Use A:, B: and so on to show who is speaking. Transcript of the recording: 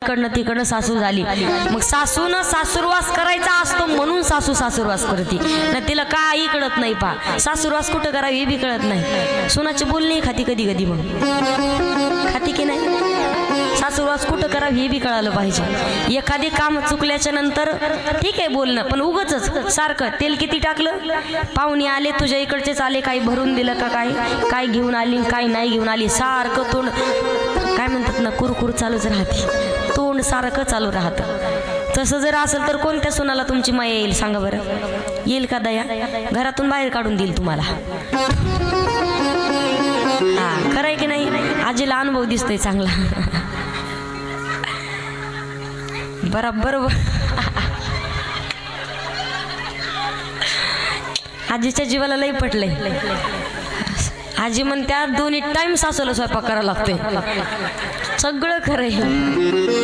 A: इकडनं तिकडनं सासू झाली, मग सासूनं सासूरवास करायचा असतो म्हणून सासू सासूरवास करते ना, तिला काही कळत नाही. पा सासूरवास कुठं करावी हे बी कळत नाही. सुनाची बोलणी खाती कधी कधी, मग खाती की नाही. सासूरवास कुठं करावी हे बी कळालं पाहिजे. एखादी काम चुकल्याच्या नंतर ठीक आहे बोलणं, पण उगच सारखं तेल किती टाकलं, पाहुणे आले तुझ्या इकडचेच आले, काही भरून दिलं का, काय घेऊन आली काय नाही घेऊन आली, सारखं तोंड काय म्हणतात ना कुरकुर चालूच राहते, तोंड सारखं चालू राहतं. तसं जर असेल तर कोणत्या सुनाला तुमची माया येईल सांगा बरं? येईल का दया? घरातून बाहेर काढून देईल तुम्हाला. हा खरं आहे की नाही? आजीला अनुभव दिसतोय चांगला. बरोबर. आजीच्या जीवाला लई पटलंय. आजी म्हणत्या दोन्ही टाइम सासूला स्वयंपाक करायला लागतोय. सगळं खरं आहे.